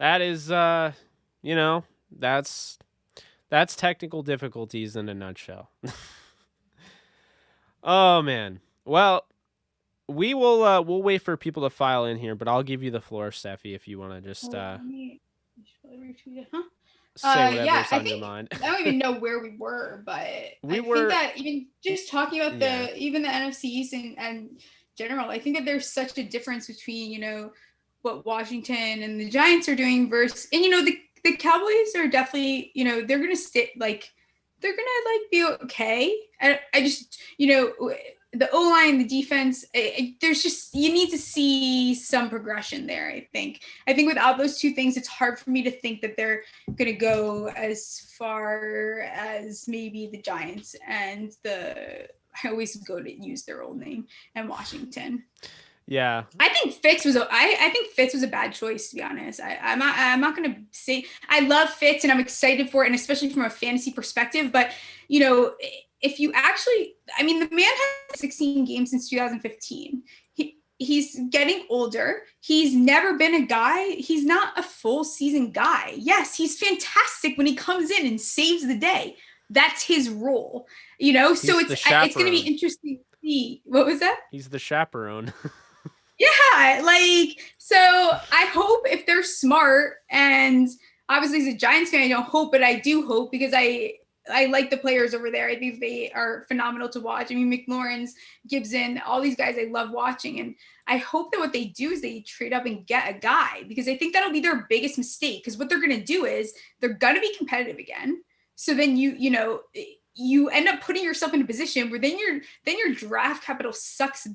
That is, you know, that's technical difficulties in a nutshell. Oh man. Well, we'll wait for people to file in here, but I'll give you the floor, Steffi, if you want to just Hold on, let me retweet it, huh? say Yeah, whatever's I on your think mind. I don't even know where we were, but We I think were, that even just talking about yeah. even the NFC East and general, I think that there's such a difference between what Washington and the Giants are doing versus and the Cowboys are definitely they're gonna stay they're gonna be okay. I just the O line, the defense, there's just you need to see some progression there. I think without those two things, it's hard for me to think that they're going to go as far as maybe the Giants and I always go to use their old name and Washington. Yeah. I think Fitz was I think Fitz was a bad choice, to be honest. I'm not gonna say I love Fitz and I'm excited for it, and especially from a fantasy perspective. But if you actually, I mean, the man has 16 games since 2015. He's getting older. He's never been a guy. He's not a full season guy. Yes, he's fantastic when he comes in and saves the day. That's his role, So He's the it's going to be chaperone. interesting to see. What was that? He's the chaperone. Yeah, so I hope if they're smart, and obviously as a Giants fan, I don't hope, but I do hope because I like the players over there. I think they are phenomenal to watch. I mean, McLaurin's, Gibson, all these guys I love watching. And I hope that what they do is they trade up and get a guy, because I think that'll be their biggest mistake. Because what they're going to do is they're going to be competitive again. So then you end up putting yourself in a position where then your draft capital sucks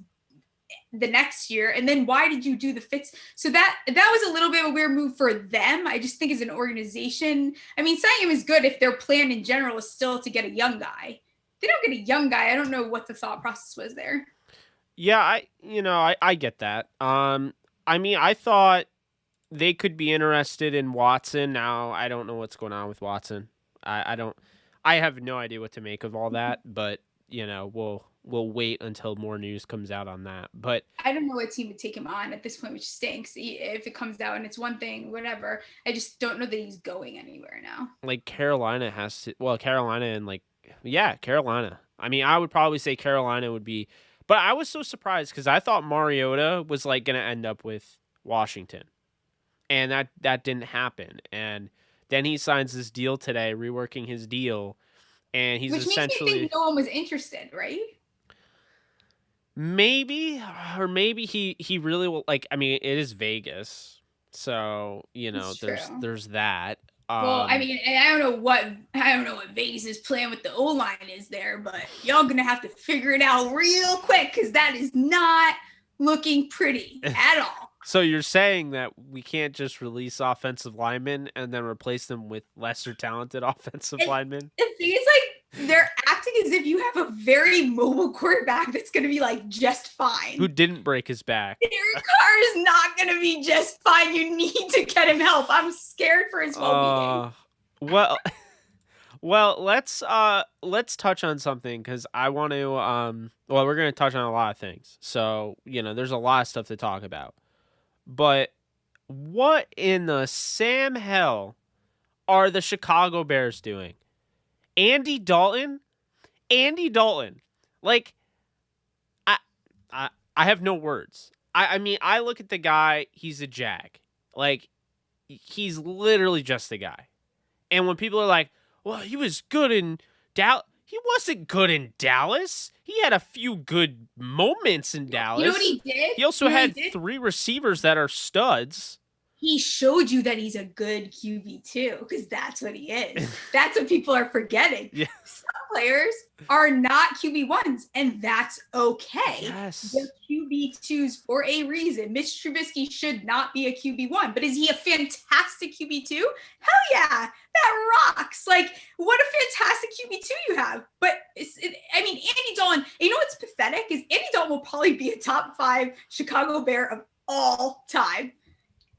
the next year. And then why did you do the Fitz? So that was a little bit of a weird move for them. I just think as an organization, I mean, signing him is good if their plan in general is still to get a young guy. If they don't get a young guy, I don't know what the thought process was there. Yeah, I get that. I mean, I thought they could be interested in Watson. Now, I don't know what's going on with Watson. I don't I have no idea what to make of all that, but we'll wait until more news comes out on that. But I don't know what team would take him on at this point, which stinks. If it comes out and it's one thing, whatever. I just don't know that he's going anywhere now. like Carolina has to, well, Carolina and Carolina. I mean, I would probably say Carolina would be, but I was so surprised because I thought Mariota was like going to end up with Washington, and that didn't happen. And then he signs this deal today, reworking his deal, and he's Which makes me essentially think no one was interested, right? maybe, or maybe he really will. Like, I mean, it is Vegas, so It's true. there's that. Well, I mean, I don't know what Vegas' plan with the O line is there, but y'all gonna have to figure it out real quick because that is not looking pretty at all. So you're saying that we can't just release offensive linemen and then replace them with lesser talented offensive linemen? It seems like they're acting as if you have a very mobile quarterback that's going to be just fine. Who didn't break his back? Derek Carr is not going to be just fine. You need to get him help. I'm scared for his well-being. Well, well, let's touch on something because I want to. Well, we're gonna touch on a lot of things, so there's a lot of stuff to talk about. But what in the Sam hell are the Chicago Bears doing? Andy Dalton? Andy Dalton. Like, I have no words. I mean, I look at the guy, he's a jag. Like, he's literally just a guy. And when people are like, well, he was good in Dallas. He wasn't good in Dallas. He had a few good moments in Dallas. You know what he did? He also had 3 receivers that are studs. He showed you that he's a good QB too, because that's what he is. That's what people are forgetting. Yeah. Some players are not QB1s, and that's okay. Yes. They're QB2s for a reason. Mitch Trubisky should not be a QB1, but is he a fantastic QB2? Hell yeah, that rocks. Like, what a fantastic QB2 you have. But I mean, Andy Dalton, you know what's pathetic is Andy Dalton will probably be a top 5 Chicago Bear of all time.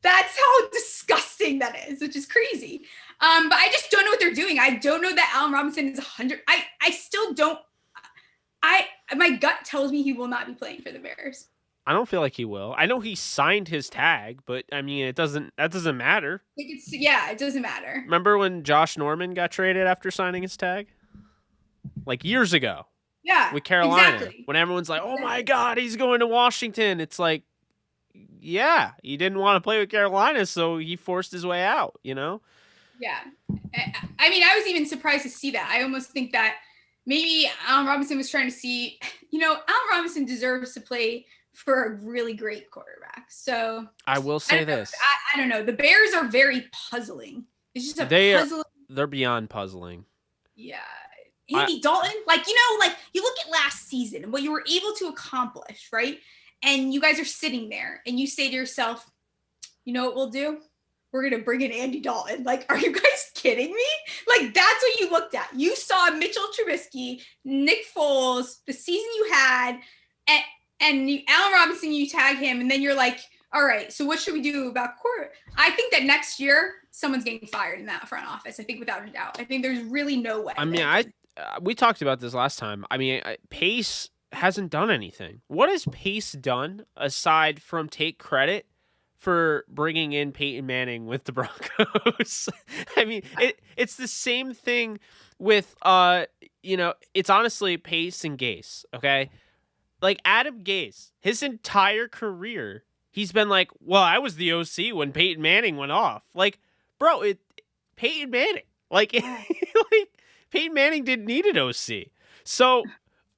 That's how disgusting that is, which is crazy. But I just don't know what they're doing. I don't know that Allen Robinson is 100. I still don't. My gut tells me he will not be playing for the Bears. I don't feel like he will. I know he signed his tag, but I mean, that doesn't matter. Like yeah, it doesn't matter. Remember when Josh Norman got traded after signing his tag? Like years ago. Yeah, With Carolina. exactly. When everyone's like, "Oh my god, he's going to Washington." It's like, yeah, he didn't want to play with Carolina, so he forced his way out, you know? Yeah. I mean, I was even surprised to see that. I almost think that maybe Allen Robinson was trying to see, Allen Robinson deserves to play for a really great quarterback. So I will say this. I don't know. The Bears are very puzzling. It's just a puzzling. They're beyond puzzling. Yeah. Andy Dalton, like you look at last season and what you were able to accomplish, right? And you guys are sitting there and you say to yourself, you know what we'll do? We're going to bring in Andy Dalton. Like, are you guys kidding me? Like, that's what you looked at. You saw Mitchell Trubisky, Nick Foles, the season you had, and Allen Robinson, you tag him, and then you're like, all right, so what should we do about court? I think that next year, someone's getting fired in that front office. I think without a doubt. I think there's really no way. I mean, we talked about this last time. I mean, Pace hasn't done anything. What has Pace done aside from take credit for bringing in Peyton Manning with the Broncos? I mean, it's the same thing with, it's honestly Pace and Gase, okay? Like Adam Gase, his entire career, he's been like, well, I was the OC when Peyton Manning went off. Like, bro, Peyton Manning. Like, like Peyton Manning didn't need an OC. So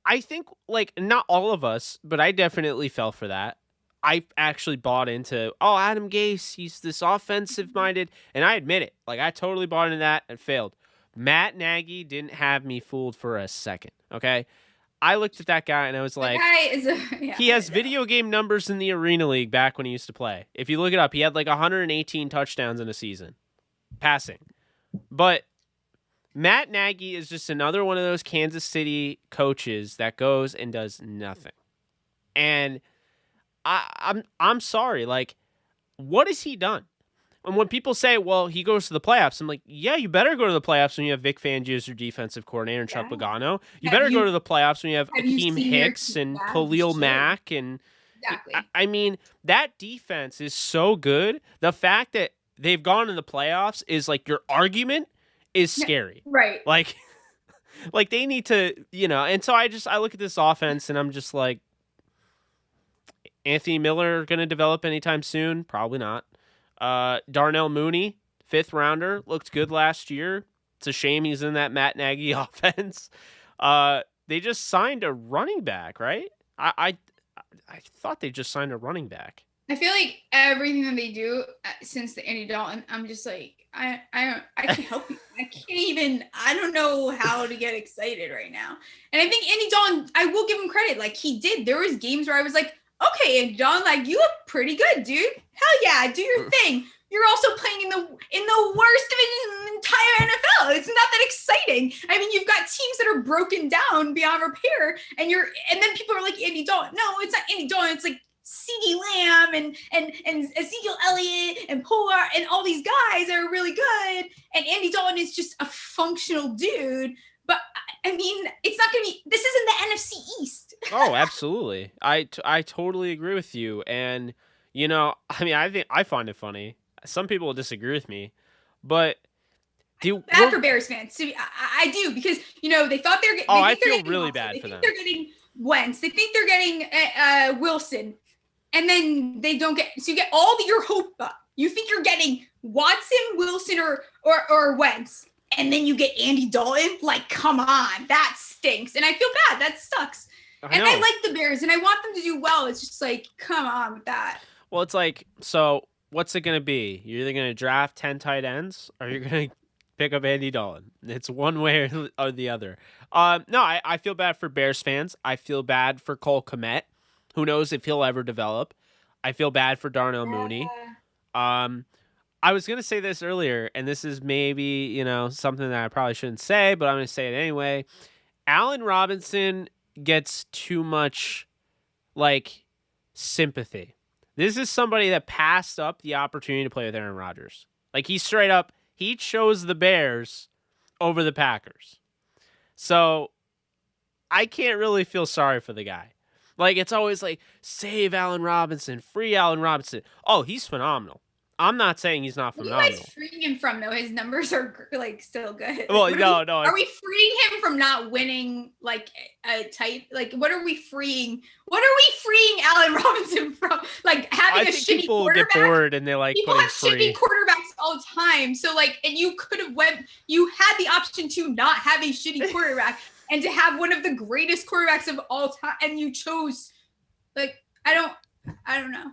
I think, like, not all of us, but I definitely fell for that. I actually bought into, Adam Gase, he's this offensive-minded, and I admit it. Like, I totally bought into that and failed. Matt Nagy didn't have me fooled for a second, okay? I looked at that guy and I was like, he has video game numbers in the Arena League back when he used to play. If you look it up, he had like 118 touchdowns in a season, passing. But Matt Nagy is just another one of those Kansas City coaches that goes and does nothing. And I'm sorry, like, what has he done? And when people say, well, he goes to the playoffs, I'm like, yeah, you better go to the playoffs when you have Vic Fangio as your defensive coordinator and Chuck Pagano. You better go to the playoffs when you have Akeem Hicks and Khalil Mack. And exactly. I mean, that defense is so good. The fact that they've gone in the playoffs is like your argument is scary. Right. Like they need to, and so I look at this offense and I'm just like, Anthony Miller going to develop anytime soon? Probably not. Darnell Mooney, 5th rounder, looked good last year. It's a shame he's in that Matt Nagy offense. They just signed a running back, right? I thought they just signed a running back. I feel like everything that they do since the Andy Dalton, I'm just like, I can't help you. I don't know how to get excited right now. And I think Andy Dalton, I will give him credit. Like he did. There was games where I was like, okay, Andy Dalton, like you look pretty good, dude. Hell yeah, do your thing. You're also playing in the worst division in the entire NFL. It's not that exciting. I mean, you've got teams that are broken down beyond repair, and then people are like Andy Dalton. No, it's not Andy Dalton. It's like CeeDee Lamb and Ezekiel Elliott and Pollard and all these guys are really good. And Andy Dalton is just a functional dude. But I mean, it's not going to be. This isn't the NFC East. Oh, absolutely. I totally agree with you. And I find it funny. Some people will disagree with me, but bad for Bears fans. So I do because they thought they're. I feel really bad for them. They're getting Wentz. They think they're getting Wilson, and then they don't get. So you get all your hope up. You think you're getting Watson, Wilson, or Wentz, and then you get Andy Dalton. Like, come on, that stinks. And I feel bad. That sucks. And I like the Bears, and I want them to do well. It's just like, come on with that. Well, it's like, so what's it going to be? You're either going to draft 10 tight ends, or you're going to pick up Andy Dalton. It's one way or the other. No, I feel bad for Bears fans. I feel bad for Cole Kmet. Who knows if he'll ever develop. I feel bad for Darnell Mooney. I was going to say this earlier, and this is maybe, something that I probably shouldn't say, but I'm going to say it anyway. Allen Robinson gets too much, sympathy. This is somebody that passed up the opportunity to play with Aaron Rodgers. Like, he chose the Bears over the Packers. So, I can't really feel sorry for the guy. Like, it's always like, save Allen Robinson, free Allen Robinson. Oh, he's phenomenal. I'm not saying he's not What are you guys phenomenal. freeing him from though? His numbers are like still good. Well, Like, no, are we freeing him from not winning like a type? Like, what are we freeing? What are we freeing Allen Robinson from? Like having a shitty people quarterback. Get bored and they like people putting have free. shitty quarterbacks all the time. So like, and you could have went. You had the option to not have a shitty quarterback and to have one of the greatest quarterbacks of all time, and you chose. Like, I don't know.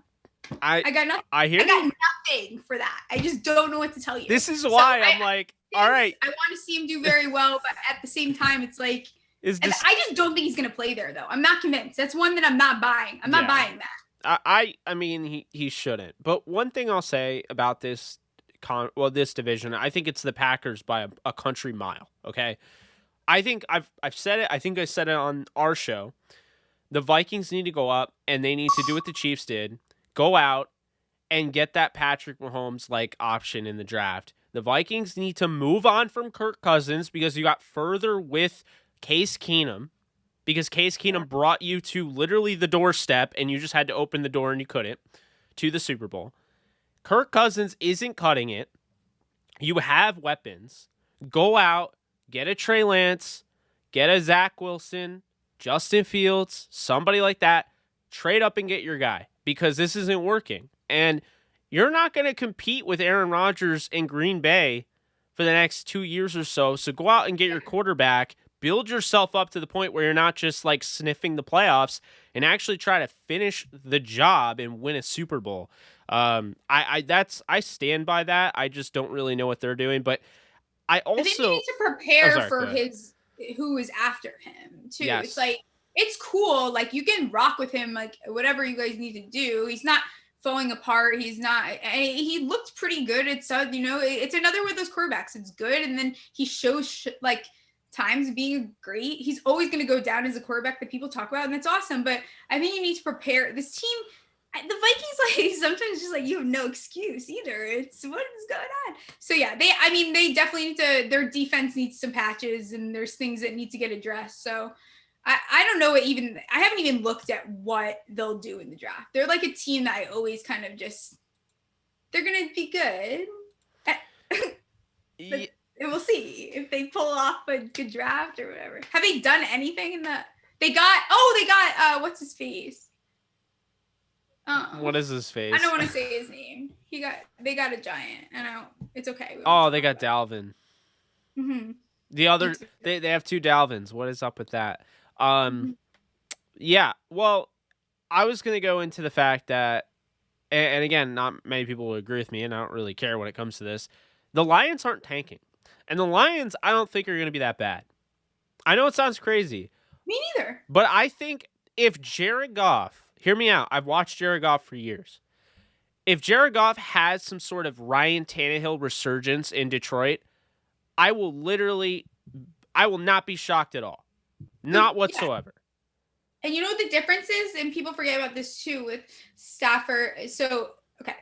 I got nothing. I got nothing for that. I just don't know what to tell you. This is why I'm like, all right. I want to see him do very well, but at the same time, it's like, I just don't think he's going to play there, though. I'm not convinced. That's one that I'm not buying. I'm not buying that. I mean, he shouldn't. But one thing I'll say about this this division, I think it's the Packers by a country mile. Okay, I think I've said it. I think I said it on our show. The Vikings need to go up, and they need to do what the Chiefs did. Go out and get that Patrick Mahomes like option in the draft. The Vikings need to move on from Kirk Cousins because you got further with Case Keenum, because Case Keenum brought you to literally the doorstep and you just had to open the door and you couldn't, to the Super Bowl. Kirk Cousins isn't cutting it. You have weapons. Go out, get a Trey Lance, get a Zach Wilson, Justin Fields, somebody like that. Trade up and get your guy, because this isn't working. And you're not going to compete with Aaron Rodgers in Green Bay for the next 2 years or so. So go out and get your quarterback, build yourself up to the point where you're not just like sniffing the playoffs, and actually try to finish the job and win a Super Bowl. I stand by that. I just don't really know what they're doing, but I think he needs to prepare for who is after him too. Yes. It's like, it's cool. Like, you can rock with him, like whatever you guys need to do. He's not falling apart. He's not, and he looked pretty good. It's it's another one of those quarterbacks. It's good. And then he shows like times being great. He's always going to go down as a quarterback that people talk about, and that's awesome. But I think you need to prepare this team. The Vikings, like, sometimes just like, you have no excuse either. It's what is going on. So yeah, they definitely need to, their defense needs some patches, and there's things that need to get addressed. So I don't know I haven't even looked at what they'll do in the draft. They're like a team that I always kind of just, they're going to be good. And we'll see if they pull off a good draft or whatever. Have they done anything in the, they got what's his face? What is his face? I don't want to say his name. They got a giant, and it's okay. They got Dalvin. Mm-hmm. The other, they have two Dalvins. What is up with that? Yeah, well, I was going to go into the fact that, and again, not many people will agree with me, and I don't really care when it comes to this. The Lions aren't tanking. And the Lions, I don't think, are going to be that bad. I know it sounds crazy. Me neither. But I think if Jared Goff, hear me out, I've watched Jared Goff for years. If Jared Goff has some sort of Ryan Tannehill resurgence in Detroit, I will not be shocked at all. Not whatsoever. Yeah. And you know what the difference is? And people forget about this too with Stafford. So, okay.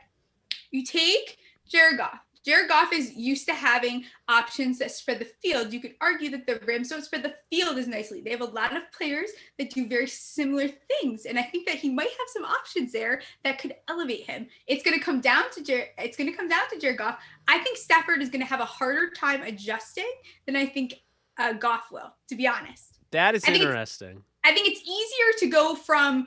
You take Jared Goff. Jared Goff is used to having options that spread the field. You could argue that the Rams don't spread the field as nicely. They have a lot of players that do very similar things. And I think that he might have some options there that could elevate him. It's going to come down to Jared Goff. I think Stafford is going to have a harder time adjusting than I think Goff will, to be honest. That is interesting. I think it's easier to go from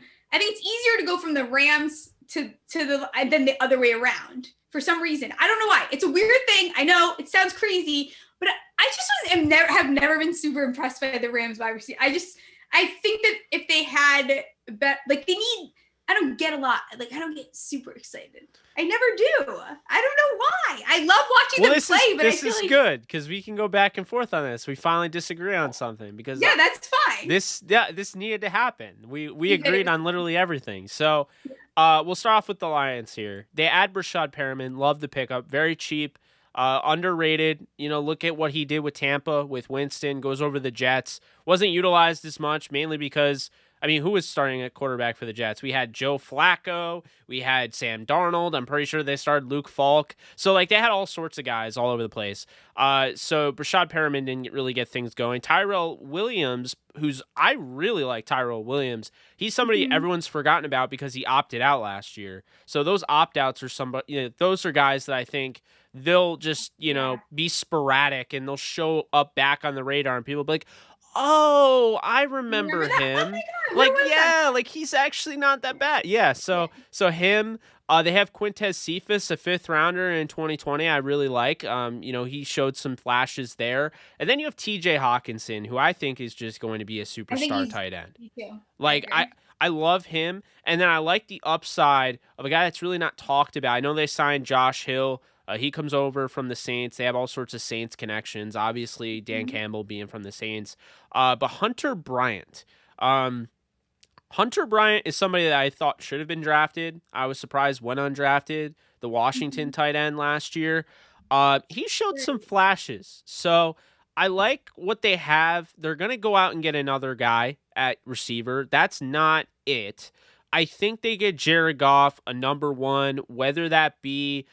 the Rams to than the other way around. For some reason, I don't know why. It's a weird thing. I know it sounds crazy, but I just have never been super impressed by the Rams wide receiver. I think that if they had I don't get a lot. Like, I don't get super excited. I never do. I don't know why. I love watching them play, but this is good because we can go back and forth on this. We finally disagree on something because that's fine. This needed to happen. We agreed on literally everything. So we'll start off with the Lions here. They add Brashad Perriman. Love the pickup. Very cheap. Underrated. Look at what he did with Tampa with Winston. Goes over the Jets. Wasn't utilized as much, mainly because I mean, who was starting at quarterback for the Jets? We had Joe Flacco. We had Sam Darnold. I'm pretty sure they started Luke Falk. So, like, they had all sorts of guys all over the place. So Brashad Perriman didn't really get things going. Tyrell Williams, I really like Tyrell Williams. He's somebody Mhm. everyone's forgotten about because he opted out last year. So those opt-outs are somebody, those are guys that I think they'll just, Yeah. be sporadic and they'll show up back on the radar and people will be like, oh, I You remember remember that? Oh him. my God, where Like, was that? yeah, like he's actually not that bad. Yeah, Yeah. so him, they have Quintez Cephas, a fifth rounder in 2020. I really like. He showed some flashes there. And then you have TJ Hawkinson, who I think is just going to be a I think superstar he's tight end. me too. I Like I agree. I love him, and then I like the upside of a guy that's really not talked about. I know they signed Josh Hill. He comes over from the Saints. They have all sorts of Saints connections. Obviously, Dan Mhm. Campbell being from the Saints. But Hunter Bryant. Um, Hunter Bryant is somebody that I thought should have been drafted. I was surprised when undrafted. The Washington Mhm. tight end last year. He showed some Great. flashes. So I like what they have. They're going to go out and get another guy at receiver. That's not it. I think they get Jared Goff, a number one, whether that be,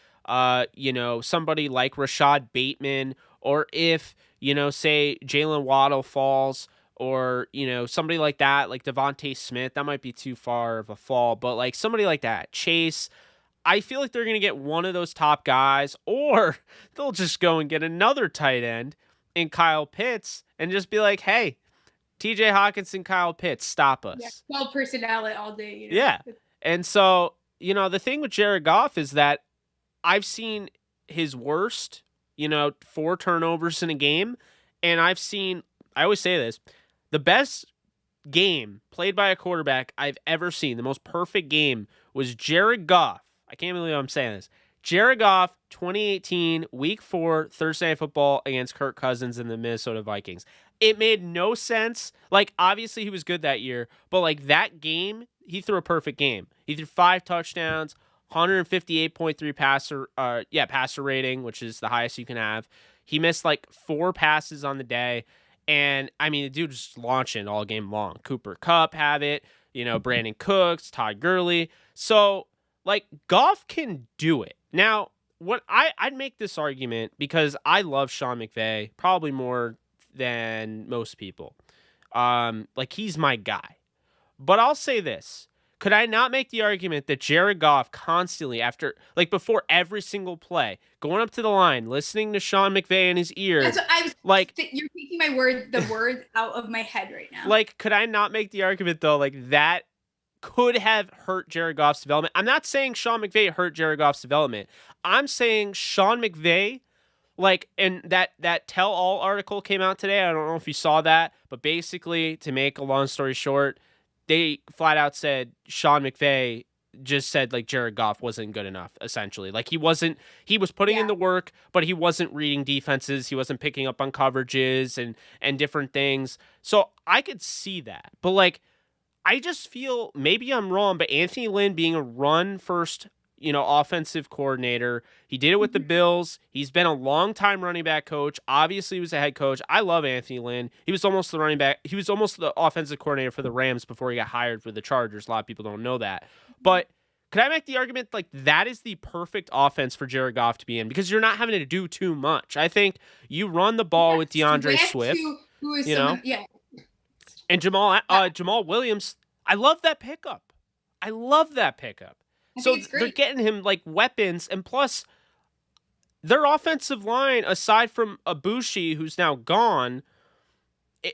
somebody like Rashad Bateman, or if, say Jalen Waddle falls, or somebody like that, like Devontae Smith. That might be too far of a fall, but like somebody like that, Chase. I feel like they're gonna get one of those top guys, or they'll just go and get another tight end in Kyle Pitts and just be like, "Hey, T.J. Hawkinson, Kyle Pitts, stop Yeah. us." 12 personnel it all day, Yeah, and so the thing with Jared Goff is that I've seen his worst, 4 turnovers in a game, and I always say this, the best game played by a quarterback I've ever seen, the most perfect game, was Jared Goff. I can't believe I'm saying this. Jared Goff, 2018, week 4, Thursday Night Football against Kirk Cousins and the Minnesota Vikings. It made no sense. Like, obviously he was good that year, but like that game, he threw a perfect game. He threw 5 touchdowns, 158.3 passer rating, which is the highest you can have. He missed like 4 passes on the day. And I mean, the dude was just launching all game long. Cooper Kupp have it, Brandon Cooks, Todd Gurley. So, like, Goff can do it. Now, I'd make this argument because I love Sean McVay probably more than most people. Like, he's my guy. But I'll say this. Could I not make the argument that Jared Goff constantly before every single play, going up to the line, listening to Sean McVay in his ear, That's what I was. like, You're taking the words out of my head right now. like, could I not make the argument though, like that could have hurt Jared Goff's development? I'm not saying Sean McVay hurt Jared Goff's development. I'm saying Sean McVay, and that tell all article came out today. I don't know if you saw that, but basically, to make a long story short, they flat out said Sean McVay just said like Jared Goff wasn't good enough, essentially. Like he was putting in Yeah. the work, but he wasn't reading defenses, he wasn't picking up on coverages and different things. So I could see that. But like I just feel, maybe I'm wrong, but Anthony Lynn being a run first, offensive coordinator, he did it with the Mhm. Bills. He's been a long time running back coach. Obviously, he was a head coach. I love Anthony Lynn. He was almost the running back. He was almost the offensive coordinator for the Rams before he got hired for the Chargers. A lot of people don't know that. But could I make the argument like that is the perfect offense for Jared Goff to be in, because you're not having to do too much? I think you run the ball with DeAndre Swift, Who is you know, someone? Yeah. and Jamal Williams. I love that pickup. I love that pickup. I So think it's they're great. getting him like weapons, and plus their offensive line, aside from Abushi, who's now gone,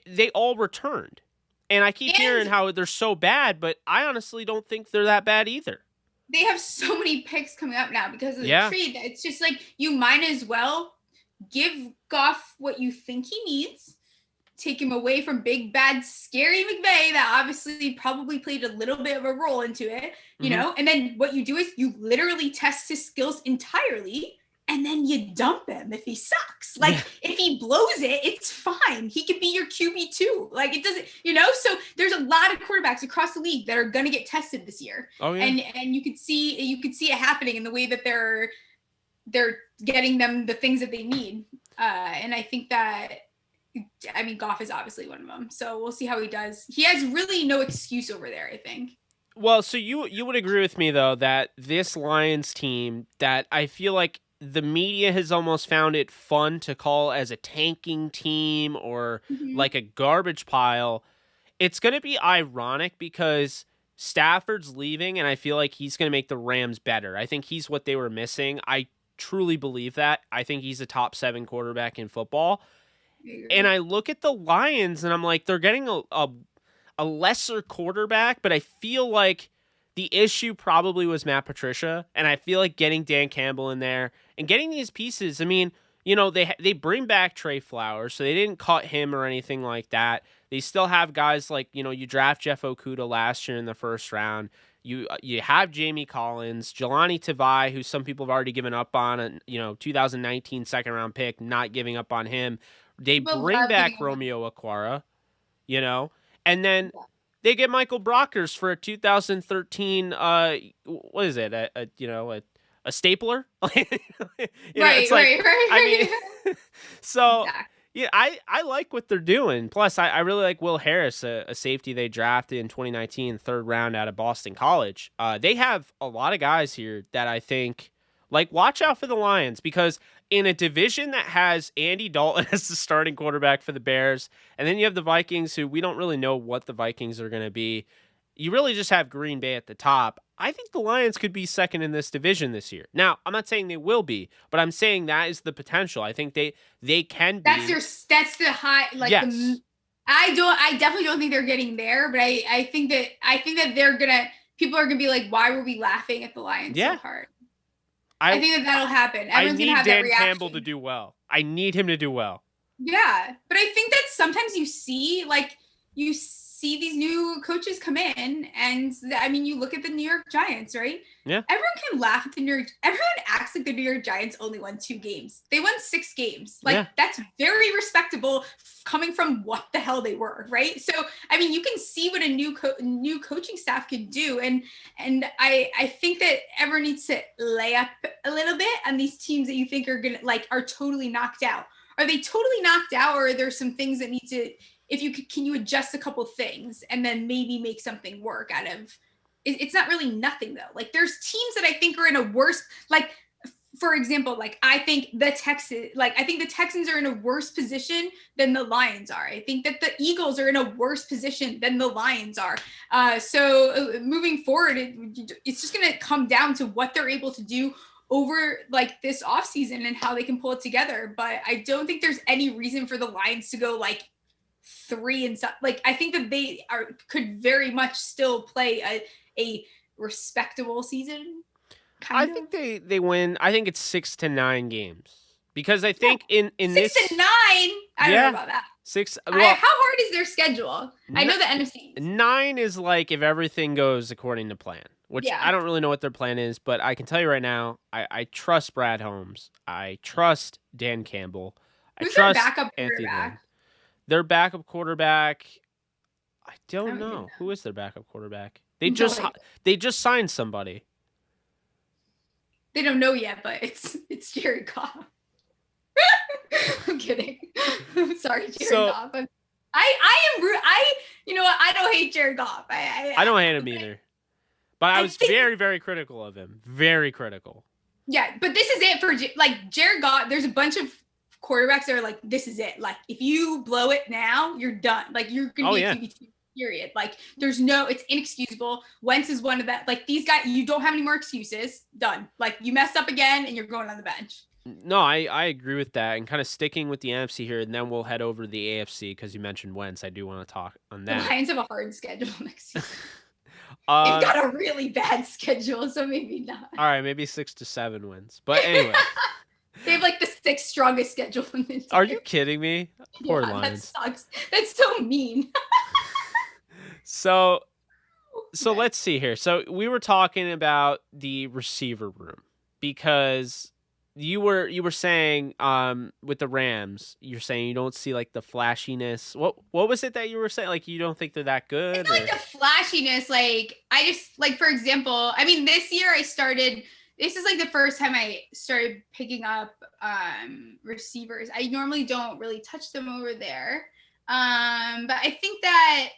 they all returned. And I keep hearing And how they're so bad, but I honestly don't think they're that bad either. they have so many picks coming up now because of the Yeah. trade that it's just like you might as well give Goff what you think he needs, take him away from big bad scary McVay that obviously probably played a little bit of a role into it, Mhm. and then what you do is you literally test his skills entirely and then you dump him if he sucks. Like Yeah. if he blows it, it's fine. He could be your QB too. Like it doesn't, so there's a lot of quarterbacks across the league that are going to get tested this year. Oh yeah. And you could see it happening in the way that they're getting them the things that they need. And I think that I mean, Goff is obviously one of them. So we'll see how he does. He has really no excuse over there, I think. Well, so you would agree with me though that this Lions team, that I feel like the media has almost found it fun to call as a tanking team or Mm-hmm. like a garbage pile. It's going to be ironic because Stafford's leaving and I feel like he's going to make the Rams better. I think he's what they were missing. I truly believe that. I think he's a top 7 quarterback in football. And I look at the Lions and I'm like, they're getting a lesser quarterback, but I feel like the issue probably was Matt Patricia, and I feel like getting Dan Campbell in there and getting these pieces. I mean, they bring back Trey Flowers, so they didn't cut him or anything like that. They still have guys like you draft Jeff Okuda last year in the first round. You have Jamie Collins, Jelani Tavai, who some people have already given up on, and 2019 second round pick, not giving up on him. They People bring love back giving him Romeo Aquara, and then they get Michael Brockers for a 2013. What is it? A stapler. It's like, right. I mean, so Exactly. yeah, I like what they're doing. Plus, I really like Will Harris, a safety they drafted in 2019, third round out of Boston College. They have a lot of guys here that I think, like, watch out for the Lions, because in a division that has Andy Dalton as the starting quarterback for the Bears, and then you have the Vikings, who we don't really know what the Vikings are going to be. You really just have Green Bay at the top. I think the Lions could be second in this division this year. Now, I'm not saying they will be, but I'm saying that is the potential. I think they can be. That's the high, like, yes. I definitely don't think they're getting there, but I think that people are gonna be like, why were we laughing at the Lions so hard? I think that'll happen. Everyone's gonna have that reaction. I need Dan Campbell to do well. I need him to do well. Yeah, but I think that sometimes you see these new coaches come in, and I mean, you look at the New York Giants, right? Yeah. Everyone can laugh at everyone acts like the New York Giants only won 2 games. They won 6 games. Like, that's very respectable coming from what the hell they were, right? So, I mean, you can see what a new coaching staff can do. And I think that everyone needs to lay up a little bit on these teams that you think are totally knocked out. Are they totally knocked out, or are there some things that need to, can you adjust a couple things and then maybe make something work out of it's not really nothing though. Like, there's teams that I think are in a worse, like, for example, like, I think the Texans are in a worse position than the Lions are. I think that the Eagles are in a worse position than the Lions are. So moving forward, it's just going to come down to what they're able to do over, like, this offseason and how they can pull it together. But I don't think there's any reason for the Lions to go like 3 and stuff. Like, I think that they could very much still play a respectable season. I think they win. I think it's 6 to 9 games, because I think in 6 this 6 to 9. I don't know about that. 6. Well, how hard is their schedule? I know the NFC. 9 is like if everything goes according to plan, which I don't really know what their plan is, but I can tell you right now, I trust Brad Holmes. I trust Dan Campbell. Who's trust their backup Anthony quarterback? Lynn. Their backup quarterback, I don't know. Who is their backup quarterback? They just signed somebody. They don't know yet, but it's Jared Goff. I'm kidding. I'm sorry, Jared Goff. You know what? I don't hate Jared Goff. I don't hate him either. But I was very, very critical of him. Very critical. Yeah, but this is it for, like, Jared Goff. There's a bunch of quarterbacks that are like, this is it. Like, if you blow it now, you're done. Like, you're going to be a QB2, period. Like, it's inexcusable. Wentz is one of that. Like, these guys, you don't have any more excuses. Done. Like, you messed up again and you're going on the bench. No, I agree with that. And kind of sticking with the NFC here, and then we'll head over to the AFC, because you mentioned Wentz. I do want to talk on that. The Lions have a hard schedule next season. They've got a really bad schedule, so maybe not. All right, maybe 6 to 7 wins. But anyway. They have, like, the 6th strongest schedule in the Are you kidding me? Poor Lions. That sucks. That's so mean. So let's see here. So we were talking about the receiver room, because you were saying with the Rams, you're saying you don't see, like, the flashiness. What was it that you were saying? Like, you don't think they're that good? It's not like the flashiness. Like, I just, like, for example, I mean, this year I started this is like the first time I started picking up receivers. I normally don't really touch them over there. But I think that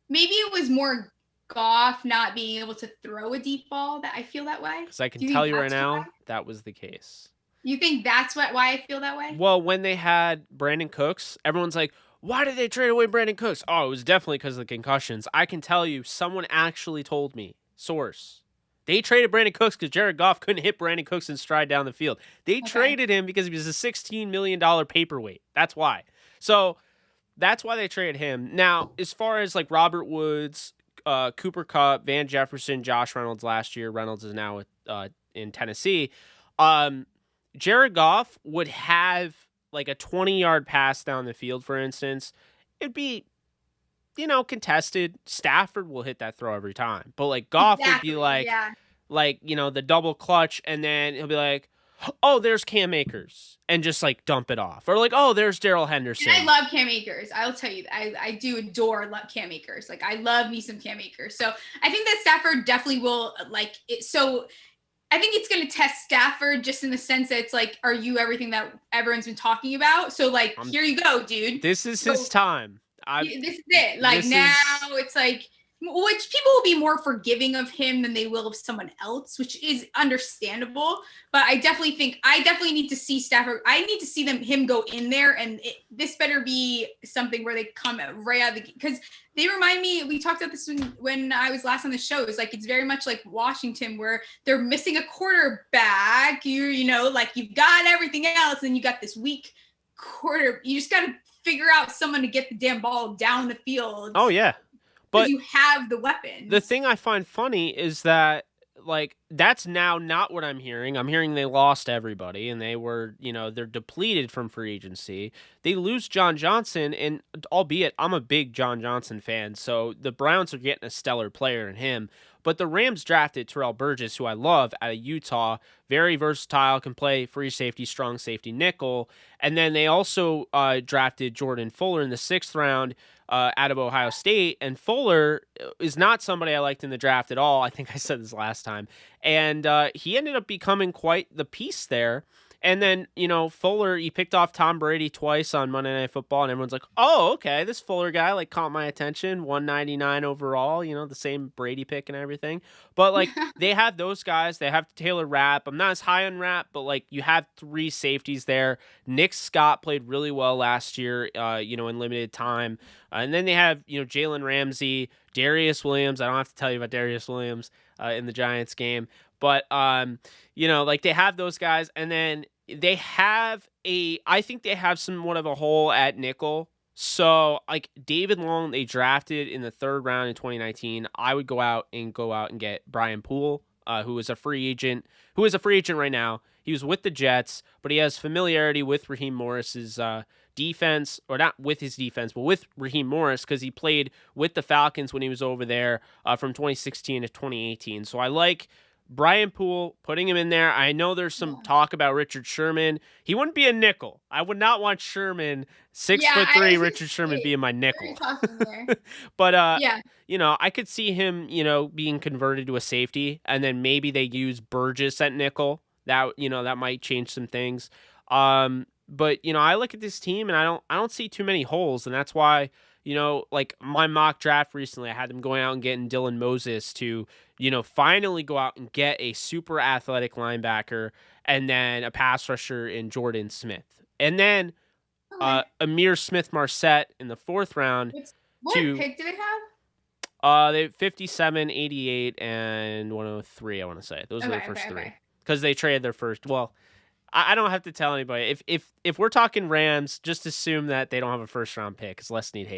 maybe it was more Goff not being able to throw a deep ball that I feel that way. Because I can Do you tell think you right that's why? now, that was the case. You think that's why I feel that way? Well, when they had Brandon Cooks, everyone's like, why did they trade away Brandon Cooks? Oh, it was definitely because of the concussions. I can tell you, someone actually told me, source. They traded Brandon Cooks because Jared Goff couldn't hit Brandon Cooks in stride down the field. They traded him because he was a $16 million paperweight. That's why. So that's why they traded him. Now, as far as like Robert Woods, Cooper Kupp, Van Jefferson, Josh Reynolds last year. Reynolds is now in Tennessee. Jared Goff would have like a 20-yard pass down the field, for instance. It'd be, contested. Stafford will hit that throw every time. But like Goff would be like, the double clutch, and then he'll be like, oh, there's Cam Akers, and just like dump it off. Or like, oh, there's Darrell Henderson. And I love Cam Akers. I'll tell you, I do adore Cam Akers. Like, I love me some Cam Akers. So I think that Stafford definitely will like it. So I think it's going to test Stafford just in the sense that it's like, are you everything that everyone's been talking about? So like, here you go, dude. This is his time. This is it. Like it's like, which people will be more forgiving of him than they will of someone else, which is understandable. But I definitely need to see Stafford. I need to see him go in there, and this better be something where they come right out of the, because they remind me, we talked about this when I was last on the show. It's like, it's very much like Washington, where they're missing a quarterback. Like, you've got everything else, and you got this weak quarter. You just got to figure out someone to get the damn ball down the field. Oh yeah. But you have the weapon. The thing I find funny is that, like, that's now not what I'm hearing. I'm hearing they lost everybody, and they were, they're depleted from free agency. They lose John Johnson, and albeit I'm a big John Johnson fan, so the Browns are getting a stellar player in him. But the Rams drafted Terrell Burgess, who I love, out of Utah. Very versatile, can play free safety, strong safety, nickel. And then they also drafted Jordan Fuller in the 6th round out of Ohio State. And Fuller is not somebody I liked in the draft at all. I think I said this last time. And he ended up becoming quite the piece there. And then, Fuller, he picked off Tom Brady twice on Monday Night Football, and everyone's like, oh, okay, this Fuller guy, like, caught my attention, 199 overall, the same Brady pick and everything. But, like, they have those guys. They have Taylor Rapp. I'm not as high on Rapp, but, like, you have 3 safeties there. Nick Scott played really well last year, in limited time. And then they have, Jalen Ramsey, Darius Williams. I don't have to tell you about Darius Williams in the Giants game. But, like, they have those guys, and then they have I think they have somewhat of a hole at nickel. So, like, David Long, they drafted in the 3rd round in 2019. I would go out and get Brian Poole, who is a free agent right now. He was with the Jets, but he has familiarity with Raheem Morris's defense, or not with his defense, but with Raheem Morris, because he played with the Falcons when he was over there from 2016 to 2018. So I like Brian Poole, putting him in there. I know there's some talk about Richard Sherman. He wouldn't be a nickel. I would not want Sherman, 6'3", Richard Sherman being my nickel. But I could see him, being converted to a safety, and then maybe they use Burgess at nickel. That that might change some things. But I look at this team, and I don't see too many holes, and that's why, like my mock draft recently, I had them going out and getting Dylan Moses to, finally go out and get a super athletic linebacker, and then a pass rusher in Jordan Smith. And then Amir Smith-Marset in the 4th round. What pick did they have? They 57, 88, and 103, I want to say. Those are the first 3. Because they traded their first. Well, I don't have to tell anybody. If we're talking Rams, just assume that they don't have a 1st round pick, because Les Snead hates